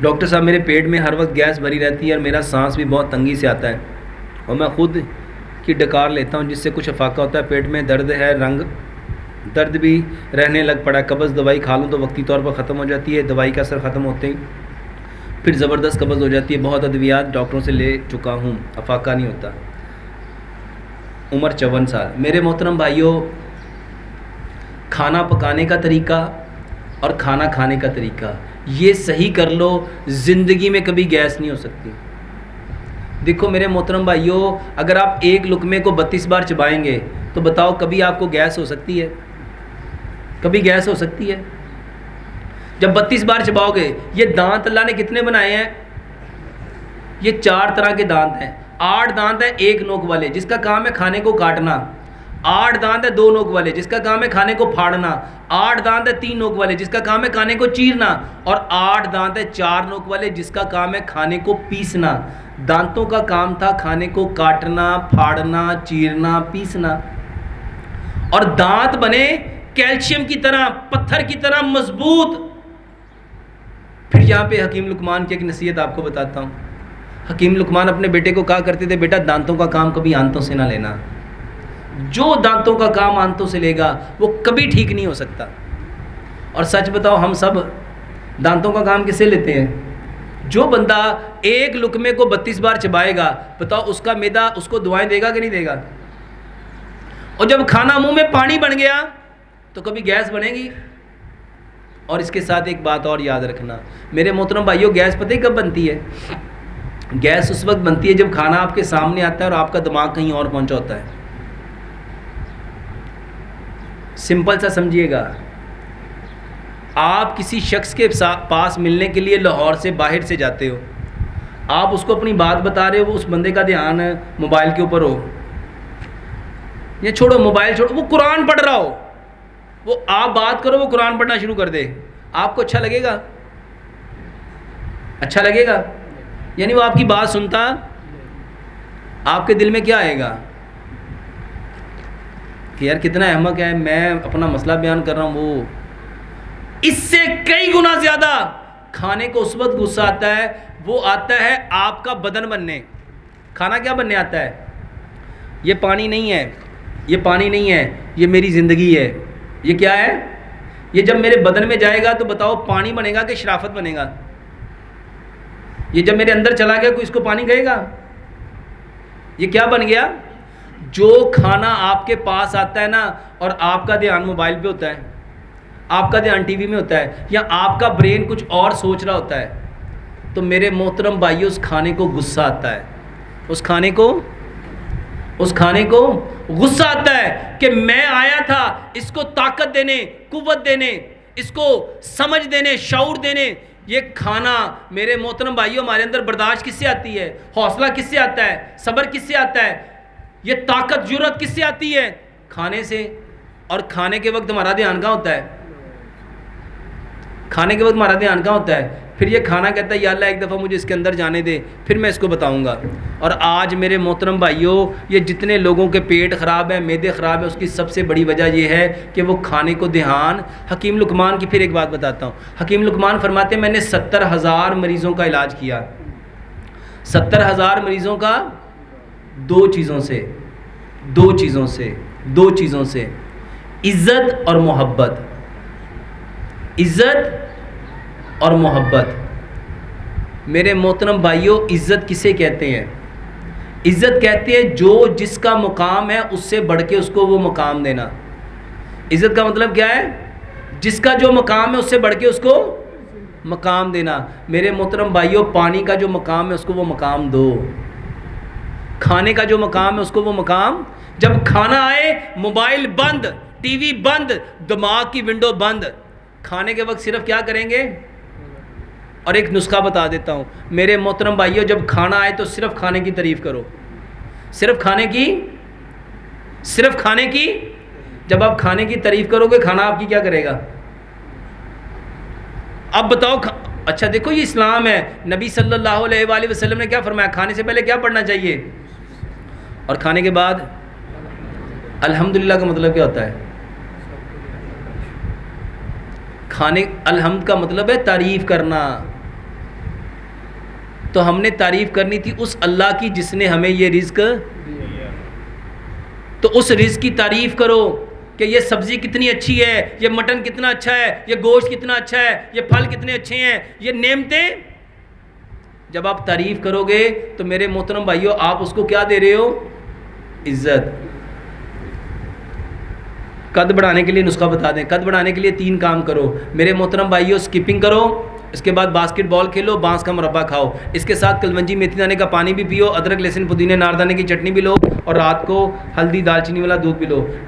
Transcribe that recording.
Doctor صاحب میرے پیٹ میں ہر وقت گیس بھری رہتی ہے اور میرا سانس بھی بہت تنگی سے آتا ہے اور میں خود کی ڈکار لیتا ہوں جس سے کچھ افاقہ ہوتا ہے. پیٹ میں درد ہے, درد بھی رہنے لگ پڑا ہے. قبض دوائی کھا لوں تو وقتی طور پر ختم ہو جاتی ہے, دوائی کا اثر ختم ہوتے ہی پھر زبردست قبض ہو جاتی ہے. بہت ادویات ڈاکٹروں سے لے چکا ہوں, افاقہ نہیں ہوتا. عمر 54 سال. میرے محترم بھائیوں, کھانا پکانے کا طریقہ اور کھانا کھانے کا طریقہ یہ صحیح کر لو, زندگی میں کبھی گیس نہیں ہو سکتی. دیکھو میرے محترم بھائیوں, اگر آپ ایک لقمے کو 32 بار چبائیں گے تو بتاؤ کبھی آپ کو گیس ہو سکتی ہے؟ کبھی گیس ہو سکتی ہے؟ جب 32 بار چباؤ گے, یہ دانت اللہ نے کتنے بنائے ہیں؟ یہ 4 طرح کے دانت ہیں. 8 دانت ہیں ایک نوک والے جس کا کام ہے کھانے کو کاٹنا. 8 دانت ہیں 2 نوک والے جس کا کام ہے کھانے کو پھاڑنا. 8 دانت ہیں 3 نوک والے جس کا کام ہے کھانے کو چیرنا. اور 8 دانت ہیں 4 نوک والے جس کا کام ہے کھانے کو پیسنا. دانتوں کا کام تھا کھانے کو کاٹنا, پھاڑنا, چیرنا, پیسنا. اور دانت بنے کیلشیم کی طرح, پتھر کی طرح مضبوط. پھر یہاں پہ حکیم لقمان کی ایک نصیحت آپ کو بتاتا ہوں. حکیم لقمان اپنے بیٹے کو کہا کرتے تھے, بیٹا دانتوں کا کام کبھی آنتوں سے نہ لینا. جو دانتوں کا کام آنتوں سے لے گا وہ کبھی ٹھیک نہیں ہو سکتا. اور سچ بتاؤ, ہم سب دانتوں کا کام کس سے لیتے ہیں؟ جو بندہ ایک لقمے کو 32 بار چبائے گا, بتاؤ اس کا معدہ اس کو دعائیں دے گا کہ نہیں دے گا؟ اور جب کھانا منہ میں پانی بن گیا تو کبھی گیس بنے گی؟ اور اس کے ساتھ ایک بات اور یاد رکھنا میرے محترم بھائیوں, گیس پتہ ہی کب بنتی ہے؟ گیس اس وقت بنتی ہے جب کھانا آپ کے سامنے آتا ہے اور آپ کا دماغ کہیں اور پہنچا ہوتا ہے. سمپل سا سمجھیے گا, آپ کسی شخص کے پاس ملنے کے لیے لاہور سے باہر سے جاتے ہو, آپ اس کو اپنی بات بتا رہے ہو, وہ اس بندے کا دھیان موبائل کے اوپر ہو, یا چھوڑو موبائل چھوڑو, وہ قرآن پڑھ رہا ہو, وہ آپ بات کرو وہ قرآن پڑھنا شروع کر دے, آپ کو اچھا لگے گا؟ اچھا لگے گا؟ یعنی وہ آپ کی بات سنتا, آپ کے دل میں کیا آئے گا کہ یار کتنا احمق ہے, میں اپنا مسئلہ بیان کر رہا ہوں, وہ اس سے کئی گنا زیادہ کھانے کو اس وقت غصہ آتا ہے, وہ آتا ہے آپ کا بدن بننے. کھانا کیا بننے آتا ہے؟ یہ پانی نہیں ہے, یہ پانی نہیں ہے, یہ میری زندگی ہے. یہ کیا ہے؟ یہ جب میرے بدن میں جائے گا تو بتاؤ پانی بنے گا کہ شرافت بنے گا؟ یہ جب میرے اندر چلا گیا کوئی اس کو پانی کہے گا؟ یہ کیا بن گیا؟ جو کھانا آپ کے پاس آتا ہے نا, اور آپ کا دھیان موبائل پہ ہوتا ہے, آپ کا دھیان ٹی وی میں ہوتا ہے, یا آپ کا برین کچھ اور سوچ رہا ہوتا ہے, تو میرے محترم بھائیو اس کھانے کو غصہ آتا ہے. اس کھانے کو غصہ آتا ہے کہ میں آیا تھا اس کو طاقت دینے, قوت دینے, اس کو سمجھ دینے, شعور دینے. یہ کھانا میرے محترم بھائیو ہمارے اندر برداشت کس سے آتی ہے؟ حوصلہ کس سے آتا ہے؟ صبر کس سے آتا ہے؟ یہ طاقت جرأت کس سے آتی ہے؟ کھانے سے. اور کھانے کے وقت ہمارا دھیان کہاں ہوتا ہے؟ کھانے کے وقت ہمارا دھیان کہاں ہوتا ہے؟ پھر یہ کھانا کہتا ہے یا اللہ ایک دفعہ مجھے اس کے اندر جانے دے, پھر میں اس کو بتاؤں گا. اور آج میرے محترم بھائیوں, یہ جتنے لوگوں کے پیٹ خراب ہیں, معدے خراب ہیں, اس کی سب سے بڑی وجہ یہ ہے کہ وہ کھانے کو دھیان. حکیم لقمان کی پھر ایک بات بتاتا ہوں. حکیم لقمان فرماتے ہیں میں نے 70,000 مریضوں کا علاج کیا. 70,000 مریضوں کا دو چیزوں سے, عزت اور محبت. عزت اور محبت. میرے محترم بھائیوں, عزت کسے کہتے ہیں؟ عزت کہتے ہیں جو جس کا مقام ہے اس سے بڑھ کے اس کو وہ مقام دینا. عزت کا مطلب کیا ہے؟ جس کا جو مقام ہے اس سے بڑھ کے اس کو مقام دینا. میرے محترم بھائیوں, پانی کا جو مقام ہے اس کو وہ مقام دو, کھانے کا جو مقام ہے اس کو وہ مقام. جب کھانا آئے موبائل بند, ٹی وی بند, دماغ کی ونڈو بند. کھانے کے وقت صرف کیا کریں گے؟ اور ایک نسخہ بتا دیتا ہوں میرے محترم بھائیوں, جب کھانا آئے تو صرف کھانے کی تعریف کرو, صرف کھانے کی. جب آپ کھانے کی تعریف کرو گے کھانا آپ کی کیا کرے گا؟ اب بتاؤ. اچھا دیکھو یہ اسلام ہے. نبی صلی اللہ علیہ وآلہ وسلم نے کیا فرمایا؟ کھانے سے پہلے کیا پڑھنا چاہیے, اور کھانے کے بعد الحمدللہ کا مطلب کیا ہوتا ہے؟ الحمد کا مطلب ہے تعریف کرنا. تو ہم نے تعریف کرنی تھی اس اللہ کی جس نے ہمیں یہ رزق، تو اس رزق کی تعریف کرو کہ یہ سبزی کتنی اچھی ہے، یہ مٹن کتنا اچھا ہے، یہ گوشت کتنا اچھا ہے، یہ پھل کتنے اچھے ہیں، یہ نعمتیں. جب آپ تعریف کرو گے تو میرے محترم بھائیو آپ اس کو کیا دے رہے ہو؟ عزت. قد بڑھانے کے لیے نسخہ بتا دیں. قد بڑھانے کے لیے 3 کام کرو میرے محترم بھائیو. اسکپنگ کرو، اس کے بعد باسکٹ بال کھیلو، بانس کا مربع کھاؤ، اس کے ساتھ کلونجی میتھی دانے کا پانی بھی پیو، ادرک لہسن پودینے ناردانے کی چٹنی بھی لو، اور رات کو ہلدی دال چینی والا دودھ بھی لو.